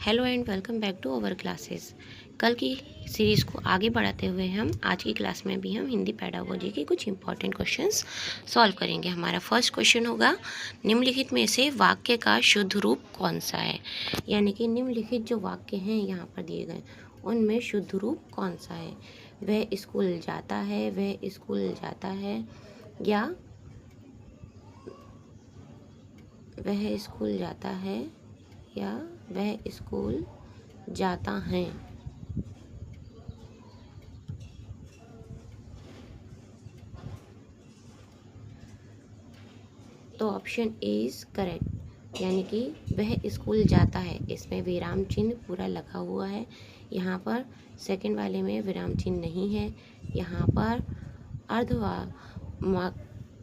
Hello and welcome back to our classes. कल की series को आगे बढ़ाते हुए हम आज की क्लास में भी हम हिंदी पेडागोजी के कुछ इंपॉर्टेंट क्वेश्चंस सॉल्व करेंगे। हमारा फर्स्ट क्वेश्चन होगा, निम्नलिखित में से वाक्य का शुद्ध रूप कौन सा है। यानी कि निम्नलिखित जो वाक्य हैं यहाँ पर दिए गए उनमें शुद्ध रूप कौन सा है। वह स्कूल जाता है, वह स्कूल जाता है, या वह स्कूल जाता है, या वह स्कूल जाता है। तो ऑप्शन ए इज करेक्ट, यानी कि वह स्कूल जाता है। इसमें विराम चिन्ह पूरा लगा हुआ है। यहाँ पर सेकंड वाले में विराम चिन्ह नहीं है। यहाँ पर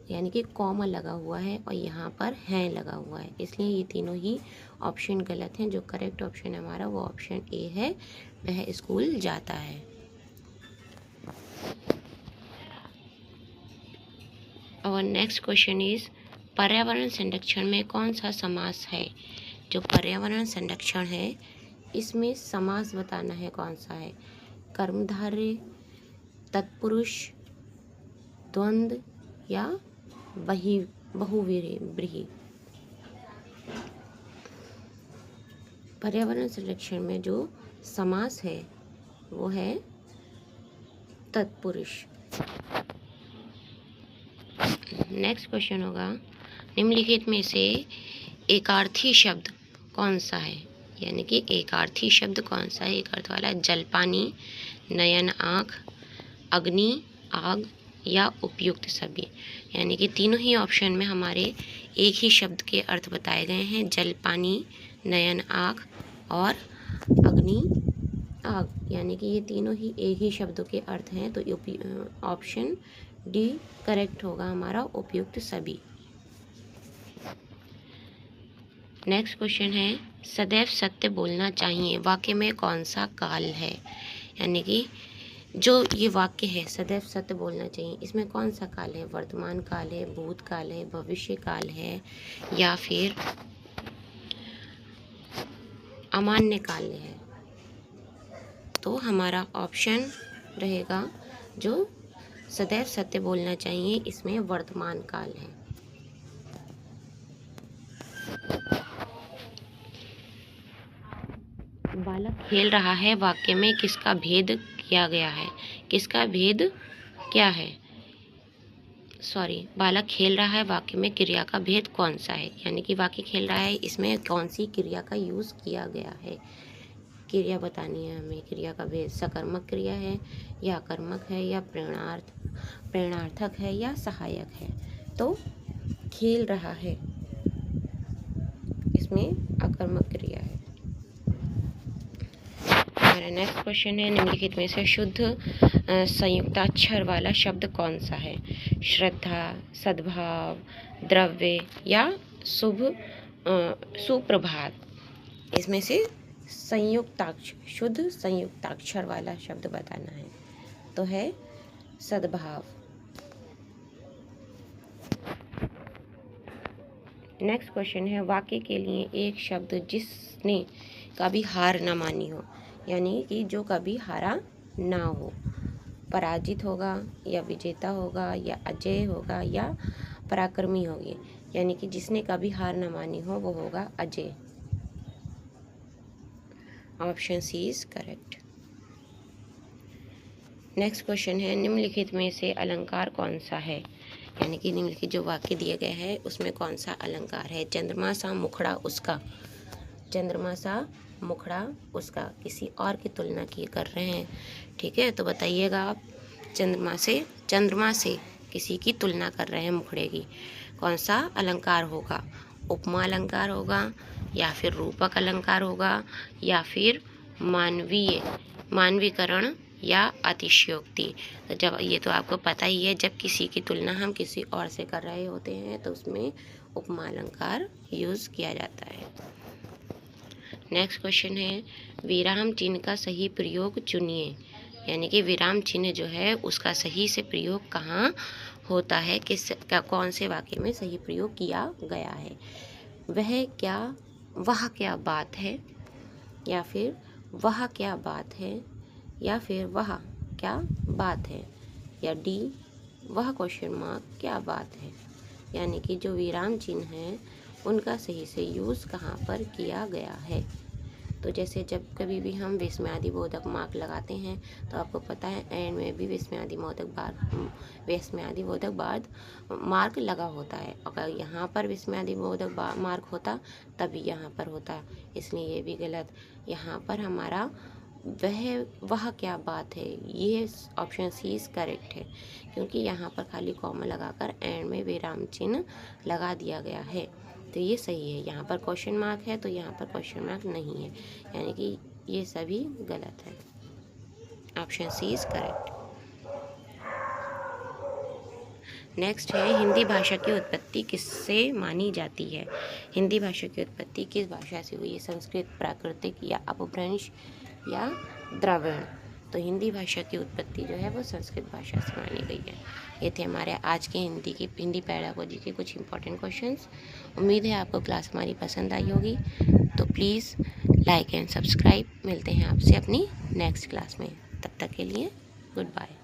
यानी कि कॉमा लगा हुआ है और यहाँ पर है लगा हुआ है, इसलिए ये तीनों ही ऑप्शन गलत हैं। जो करेक्ट ऑप्शन है हमारा वो ऑप्शन ए है, वह स्कूल जाता है। और नेक्स्ट क्वेश्चन इज, पर्यावरण संरक्षण में कौन सा समास है। जो पर्यावरण संरक्षण है इसमें समास बताना है कौन सा है। कर्मधारय, तत्पुरुष, द्वंद्व या बहुव्रीहि। पर्यावरण संरक्षण में जो समास है वो है तत्पुरुष। नेक्स्ट क्वेश्चन होगा, निम्नलिखित में से एकार्थी शब्द कौन सा है। यानी कि एकार्थी शब्द कौन सा है। एक अर्थ वाला, जल पानी, नयन आँख, अग्नि आग, या उपयुक्त सभी। यानी कि तीनों ही ऑप्शन में हमारे एक ही शब्द के अर्थ बताए गए हैं, जल पानी, नयन आँख और अग्नि आग। यानी कि ये तीनों ही एक ही शब्दों के अर्थ हैं। तो ऑप्शन डी करेक्ट होगा हमारा, उपयुक्त सभी। नेक्स्ट क्वेश्चन है, सदैव सत्य बोलना चाहिए वाक्य में कौन सा काल है। यानी कि जो ये वाक्य है सदैव सत्य बोलना चाहिए, इसमें कौन सा काल है। वर्तमान काल है, भूत काल है, भविष्य काल है, या फिर अमान्य काल है। तो हमारा ऑप्शन रहेगा जो सदैव सत्य बोलना चाहिए, इसमें वर्तमान काल है। बालक खेल रहा है वाक्य में किसका भेद किया गया है। किसका भेद क्या है। बालक खेल रहा है वाक्य में क्रिया का भेद कौन सा है। यानी कि वाक्य खेल रहा है, इसमें कौन सी क्रिया का यूज़ किया गया है। क्रिया बतानी है हमें। क्रिया का भेद सकर्मक क्रिया है, या कर्मक है, या प्रेरणार्थक है, या सहायक है। तो खेल रहा है इसमें अकर्मक क्रिया है। हमारा नेक्स्ट क्वेश्चन है, निम्नलिखित में से शुद्ध संयुक्ताक्षर वाला शब्द कौन सा है। श्रद्धा, सद्भाव, द्रव्य, या सुप्रभात। इसमें से शुद्ध संयुक्ताक्षर वाला शब्द बताना है। तो है सद्भाव। नेक्स्ट क्वेश्चन है, वाक्य के लिए एक शब्द जिसने कभी हार ना मानी हो। यानी कि जो कभी हारा ना हो। पराजित होगा, या विजेता होगा, या अजय होगा, या पराक्रमी होगी। यानी कि जिसने कभी हार ना मानी हो वो होगा Ajay. Option C is correct. Next question है, निम्नलिखित में से अलंकार कौन सा है। यानी कि निम्नलिखित जो वाक्य दिए गए हैं उसमें कौन सा अलंकार है। चंद्रमा सा मुखड़ा उसका। चंद्रमा सा मुखड़ा उसका, किसी और की तुलना कर रहे हैं। ठीक है, तो बताइएगा आप। चंद्रमा से किसी की तुलना कर रहे हैं मुखड़े की, कौन सा अलंकार होगा। उपमा अलंकार होगा, या फिर रूपक अलंकार होगा, या फिर मानवीकरण, या अतिशयोक्ति। तो जब ये तो आपको पता ही है, जब किसी की तुलना हम किसी और से कर रहे होते हैं तो उसमें उपमा अलंकार यूज़ किया जाता है। नेक्स्ट क्वेश्चन है, विराम चिन्ह का सही प्रयोग चुनिए। यानी कि विराम चिन्ह जो है उसका सही से प्रयोग कहाँ होता है, कौन से वाक्य में सही प्रयोग किया गया है। वह क्या बात है, या फिर वह क्या बात है, या फिर वह क्या बात है, या डी वह क्वेश्चन मार्क क्या बात है। यानी कि जो विराम चिन्ह हैं उनका सही से यूज़ कहाँ पर किया गया है। तो जैसे जब कभी भी हम विस्मयादिबोधक मार्क लगाते हैं तो आपको पता है एंड में भी विस्मयादिबोधक बाद मार्क लगा होता है। अगर यहाँ पर विस्मयादिबोधक मार्क होता तभी यहाँ पर होता, इसलिए ये भी गलत। यहाँ पर हमारा वह क्या बात है, ये ऑप्शन सी इज करेक्ट है, क्योंकि यहाँ पर खाली कॉमा लगाकर एंड में विराम चिन्ह लगा दिया गया है, तो ये सही है। यहाँ पर क्वेश्चन मार्क है तो यहाँ पर क्वेश्चन मार्क नहीं है, यानी कि ये सभी गलत है। Option C is correct. Next है हिंदी भाषा की उत्पत्ति किससे मानी जाती है। हिंदी भाषा की उत्पत्ति किस भाषा से हुई है, संस्कृत, प्राकृतिक या अपभ्रंश या द्रविड़। तो हिंदी भाषा की उत्पत्ति जो है वो संस्कृत भाषा से मानी गई है। ये थे हमारे आज के हिंदी पेडागोजी के कुछ इंपॉर्टेंट क्वेश्चंस। उम्मीद है आपको क्लास हमारी पसंद आई होगी, तो प्लीज़ लाइक एंड सब्सक्राइब। मिलते हैं आपसे अपनी नेक्स्ट क्लास में, तब तक के लिए गुड बाय।